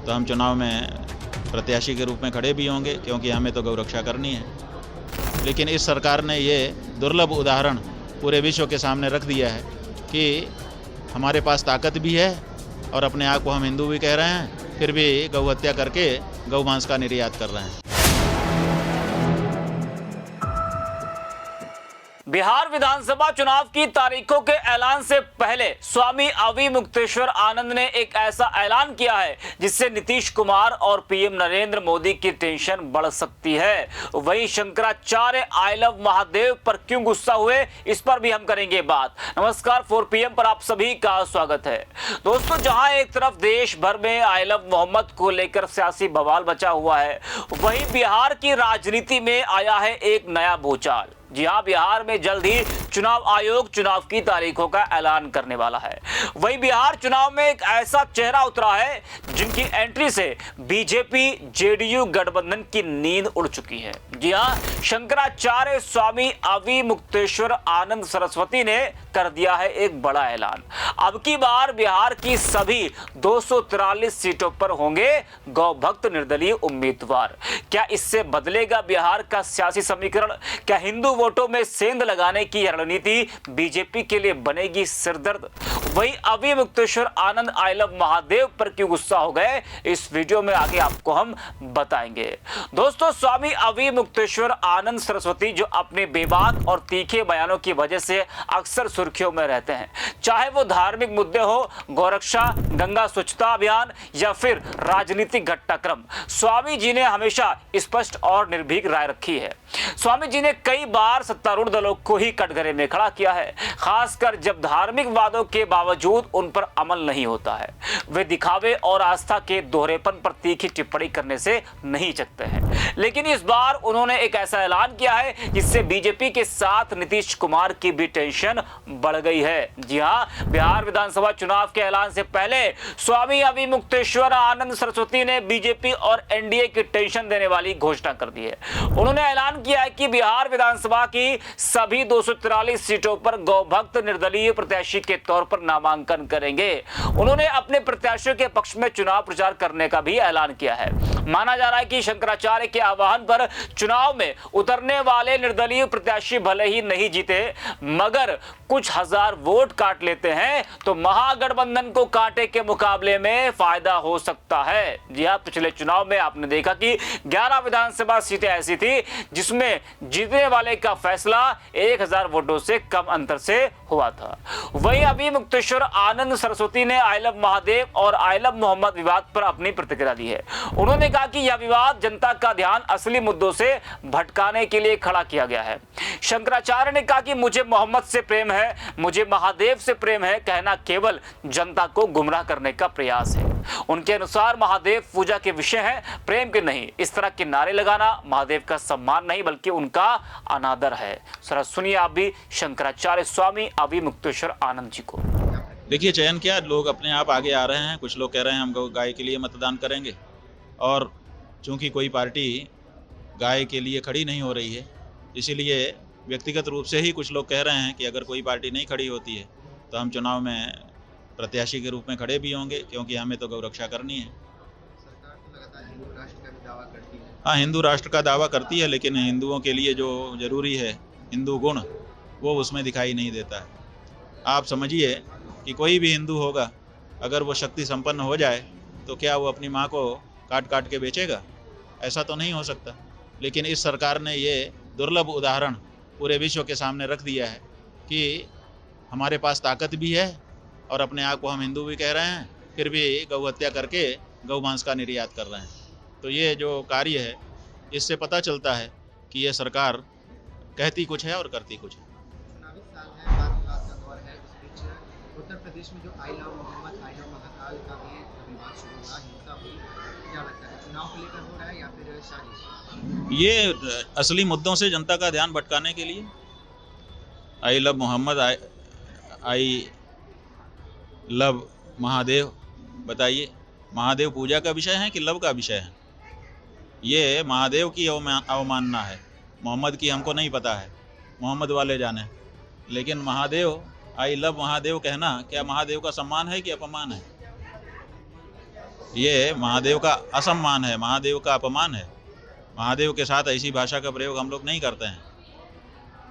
तो हम चुनाव में प्रत्याशी के रूप में खड़े भी होंगे, क्योंकि हमें तो गौरक्षा करनी है। लेकिन इस सरकार ने ये दुर्लभ उदाहरण पूरे विश्व के सामने रख दिया है कि हमारे पास ताकत भी है और अपने आप को हम हिंदू भी कह रहे हैं, फिर भी गौ हत्या करके गौ मांस का निर्यात कर रहे हैं। बिहार विधानसभा चुनाव की तारीखों के ऐलान से पहले स्वामी अविमुक्तेश्वर आनंद ने एक ऐसा ऐलान किया है जिससे नीतीश कुमार और पीएम नरेंद्र मोदी की टेंशन बढ़ सकती है। वहीं शंकराचार्य आई लव महादेव पर क्यों गुस्सा हुए, इस पर भी हम करेंगे बात। नमस्कार, 4 PM पर आप सभी का स्वागत है। दोस्तों, जहां एक तरफ देश भर में आई लव मोहम्मद को लेकर सियासी बवाल मचा हुआ है, वहीं बिहार की राजनीति में आया है एक नया भूचाल। जी हां, बिहार में जल्द ही चुनाव आयोग चुनाव की तारीखों का ऐलान करने वाला है। वहीं बिहार चुनाव में एक ऐसा चेहरा उतरा है जिनकी एंट्री से बीजेपी जेडीयू गठबंधन की नींद उड़ चुकी है। जी हां, शंकराचार्य स्वामी अविमुक्तेश्वर आनंद सरस्वती ने कर दिया है एक बड़ा ऐलान। अब की बार बिहार की सभी 243 सीटों पर होंगे गौ भक्त निर्दलीय उम्मीदवार। क्या इससे बदलेगा बिहार का सियासी समीकरण? क्या हिंदू वोटों में सेंध लगाने की रणनीति बीजेपी के लिए बनेगी सिरदर्द? वही अविमुक्तेश्वर आनंद आई लव महादेव पर क्यों गुस्सा हो गए, इस वीडियो में आगे आपको हम बताएंगे। दोस्तों, स्वामी अविमुक्तेश्वर आनंद सरस्वती जो अपने बेबाक और तीखे बयानों की वजह से अक्सर सुर्खियों में रहते हैं, चाहे वो धार्मिक मुद्दे हो, गौरक्षा, गंगा स्वच्छता अभियान या फिर राजनीतिक घटनाक्रम, स्वामी जी ने हमेशा स्पष्ट और निर्भीक राय रखी है। स्वामी जी ने कई बार सत्तारूढ़ दलों को ही कटघरे में खड़ा किया है, खासकर जब धार्मिक वादों के बावजूद उन पर अमल नहीं होता है। वे दिखावे और आस्था के दोहरेपन पर तीखी टिप्पणी करने से नहीं चकते हैं। लेकिन इस बार उन्होंने एक ऐसा ऐलान किया है जिससे बीजेपी के साथ नीतीश कुमार की भी टेंशन बढ़ गई है। जी हां, बिहार विधानसभा चुनाव के ऐलान से पहले स्वामी अविमुक्तेश्वर आनंद सरस्वती ने बीजेपी और एनडीए की टेंशन देने वाली घोषणा कर दी है। उन्होंने ऐलान किया है कि बिहार विधानसभा की सभी 243 सीटों पर गौभक्त निर्दलीय प्रत्याशी के तौर पर नामांकन करेंगे। उन्होंने अपने प्रत्याशियों के पक्ष में चुनाव प्रचार करने का भी ऐलान किया है। माना जा रहा है कि शंकराचार्य के आह्वान पर चुनाव में उतरने वाले निर्दलीय प्रत्याशी भले ही नहीं जीते, मगर कुछ हजार वोट काट लेते हैं तो महागठबंधन को कांटे के मुकाबले में फायदा हो सकता है। जी हां, पिछले चुनाव में आपने देखा कि 11 विधानसभा सीटें ऐसी थी जिसमें जीतने वाले का फैसला 1000 वोटों से कम अंतर से हुआ था। वहीं अविमुक्तेश्वर आनंद सरस्वती ने आई लव महादेव और आई लव मोहम्मद विवाद पर अपनी प्रतिक्रिया दी है। उन्होंने कहा कि यह विवाद जनता का ध्यान असली मुद्दों से भटकाने के लिए खड़ा किया गया है। शंकराचार्य ने कहा कि मुझे मोहम्मद से प्रेम है, मुझे महादेव से प्रेम है, कहना केवल जनता को गुमराह करने का प्रयास है। उनके अनुसार महादेव पूजा के विषय है, प्रेम के नहीं। इस तरह के नारे लगाना महादेव का सम्मान नहीं बल्कि उनका अनादर है। जरा सुनिए आप भी शंकराचार्य स्वामी अविमुक्तेश्वर आनंद जी को। देखिए, चयन क्या, लोग अपने आप आगे आ रहे हैं। कुछ लोग कह रहे हैं हम गाय के लिए मतदान करेंगे, और चूंकि कोई पार्टी गाय के लिए खड़ी नहीं हो रही है, इसीलिए व्यक्तिगत रूप से ही कुछ लोग कह रहे हैं कि अगर कोई पार्टी नहीं खड़ी होती है तो हम चुनाव में प्रत्याशी के रूप में खड़े भी होंगे, क्योंकि हमें तो गौरक्षा करनी है। सरकार तो लगातार हिंदू राष्ट्र का भी दावा करती है। हाँ, हिंदू राष्ट्र का दावा करती है, लेकिन हिंदुओं के लिए जो जरूरी है हिंदू गुण, वो उसमें दिखाई नहीं देता है। आप समझिए कि कोई भी हिंदू होगा, अगर वो शक्ति संपन्न हो जाए तो क्या वो अपनी माँ को काट काट के बेचेगा? ऐसा तो नहीं हो सकता। लेकिन इस सरकार ने ये दुर्लभ उदाहरण पूरे विश्व के सामने रख दिया है कि हमारे पास ताकत भी है और अपने आप को हम हिंदू भी कह रहे हैं, फिर भी गौ हत्या करके गौ मांस का निर्यात कर रहे हैं। तो ये जो कार्य है, इससे पता चलता है कि ये सरकार कहती कुछ है और करती कुछ है। चुनावी साल है, बात विवाद का दौर है। इस बीच उत्तर प्रदेश में जो I love Mohammad, I love Mahakal का भी विवाद शुरू हुआ, हिंसा हुई। क्या लगता है, चुनाव को लेकर हो रहा है या फिर साजिश? ये असली मुद्दों से जनता का ध्यान भटकाने के लिए। I love Mohammad, I love Mahadev, बताइए, महादेव पूजा का विषय है कि लव का विषय है? ये महादेव की अवमानना है, मोहम्मद की हमको नहीं पता है, मोहम्मद वाले जाने। लेकिन महादेव, आई लव महादेव कहना क्या महादेव का सम्मान है कि अपमान है? ये महादेव का असम्मान है, महादेव का अपमान है। महादेव के साथ ऐसी भाषा का प्रयोग हम लोग नहीं करते हैं।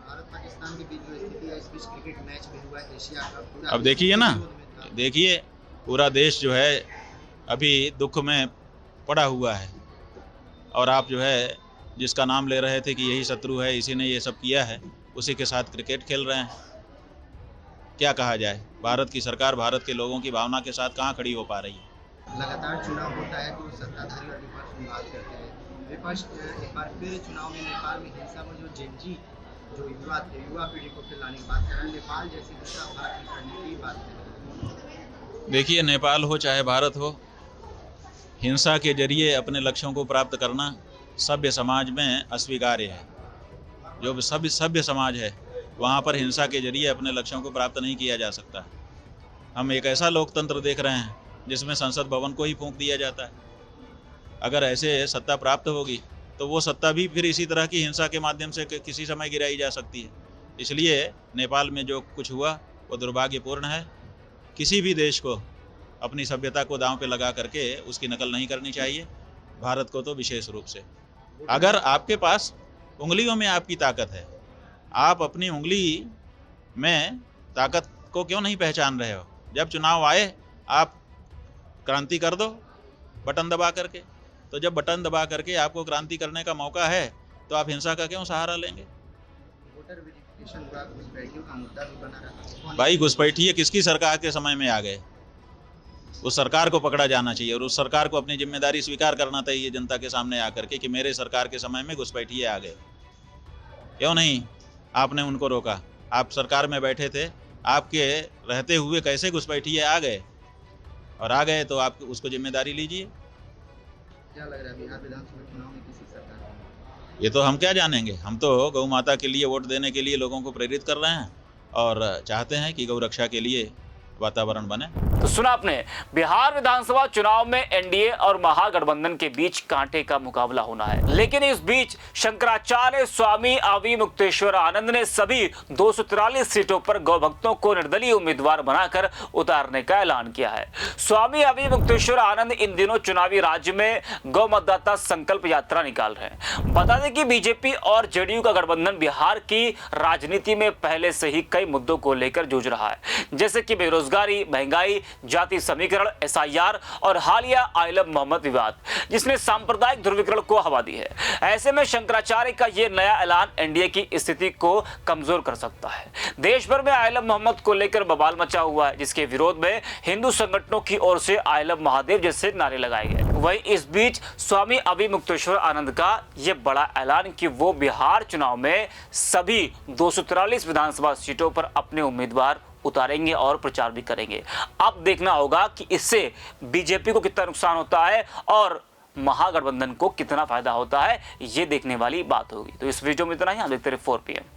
भारत पाकिस्तान के बीच जो स्थिति है, इस बीच क्रिकेट मैच भी हुआ एशिया का, पूरा अब देखिए ना, विरोध में था। देखिए पूरा देश जो है अभी दुख में पड़ा हुआ है, और आप जो है जिसका नाम ले रहे थे कि यही शत्रु है, इसी ने ये सब किया है, उसी के साथ क्रिकेट खेल रहे हैं। क्या कहा जाए, भारत की सरकार भारत के लोगों की भावना के साथ कहाँ खड़ी हो पा रही है। लगातार चुनाव होता है तो सत्ताधारी और विपक्ष विवाद करते हैं। विपक्ष एक बार फिर चुनाव में नेपाल में हिंसा में जो जेनजी जो युवा पीढ़ी को फिर लाने की बात कर रहे हैं, नेपाल जैसे दूसरा भारत में करने की बात कर रहे हैं। देखिए, नेपाल हो चाहे भारत हो, हिंसा के जरिए अपने लक्ष्यों को प्राप्त करना सभ्य समाज में अस्वीकार्य है। जो सभ्य समाज है वहाँ पर हिंसा के जरिए अपने लक्ष्यों को प्राप्त नहीं किया जा सकता। हम एक ऐसा लोकतंत्र देख रहे हैं जिसमें संसद भवन को ही फूंक दिया जाता है। अगर ऐसे सत्ता प्राप्त होगी तो वो सत्ता भी फिर इसी तरह की हिंसा के माध्यम से किसी समय गिराई जा सकती है। इसलिए नेपाल में जो कुछ हुआ वो दुर्भाग्यपूर्ण है। किसी भी देश को अपनी सभ्यता को दांव पे लगा करके उसकी नकल नहीं करनी चाहिए, भारत को तो विशेष रूप से। अगर आपके पास उंगलियों में आपकी ताकत है, आप अपनी उंगली में ताकत को क्यों नहीं पहचान रहे हो? जब चुनाव आए आप क्रांति कर दो बटन दबा करके। तो जब बटन दबा करके आपको क्रांति करने का मौका है तो आप हिंसा का क्यों सहारा लेंगे? वोटर वेरिफिकेशन हुआ, घुसपैठियों का मुद्दा भी बना रहा। भाई, घुसपैठिए किसकी सरकार के समय में आ गए? उस सरकार को पकड़ा जाना चाहिए और उस सरकार को अपनी जिम्मेदारी स्वीकार करना चाहिए जनता के सामने आकर के कि मेरे सरकार के समय में घुसपैठिए आ गए। क्यों नहीं आपने उनको रोका? आप सरकार में बैठे थे, आपके रहते हुए कैसे घुसपैठिए आ गए? और आ गए तो आप उसको जिम्मेदारी लीजिए। क्या लग रहा है बिहार विधानसभा चुनाव में किसी सरकार को? ये तो हम क्या जानेंगे। हम तो गौ माता के लिए वोट देने के लिए लोगों को प्रेरित कर रहे हैं और चाहते हैं कि गौ रक्षा के लिए वातावरण बने। तो सुना आपने, बिहार विधानसभा चुनाव में एनडीए और महागठबंधन के बीच कांटे का मुकाबला होना है। लेकिन इस बीच शंकराचार्य स्वामी अवि मुक्तेश्वर आनंद ने सभी 243 सीटों पर गौ भक्तों को निर्दलीय उम्मीदवार बनाकर उतारने का ऐलान किया है। स्वामी अवि मुक्तेश्वर आनंद इन दिनों चुनावी राज्य में गौ मतदाता संकल्प यात्रा निकाल रहे हैं। बता दें कि बीजेपी और जेडीयू का गठबंधन बिहार की राजनीति में पहले से ही कई मुद्दों को लेकर जूझ रहा है, जैसे कि बेरोजगारी, महंगाई, जाति समीकरण, एसआईआर और हालिया आइलम मोहम्मद विवाद, जिसने सांप्रदायिक ध्रुवीकरण को हवा दी है। ऐसे में शंकराचार्य का यह नया ऐलान एनडीए की स्थिति को कमजोर कर सकता है। देश भर में आइलम मोहम्मद को लेकर बवाल मचा हुआ है, जिसके विरोध में हिंदू संगठनों की ओर से आइलम महादेव जैसे नारे लगाए गए। वहीं इस बीच स्वामी अवि मुक्तेश्वर आनंद का यह बड़ा ऐलान कि वो बिहार चुनाव में सभी 243 विधानसभा सीटों पर अपने उम्मीदवार उतारेंगे और प्रचार भी करेंगे। अब देखना होगा कि इससे बीजेपी को कितना नुकसान होता है और महागठबंधन को कितना फायदा होता है, ये देखने वाली बात होगी। तो इस वीडियो में इतना ही। आप देखते रहिए 4 PM।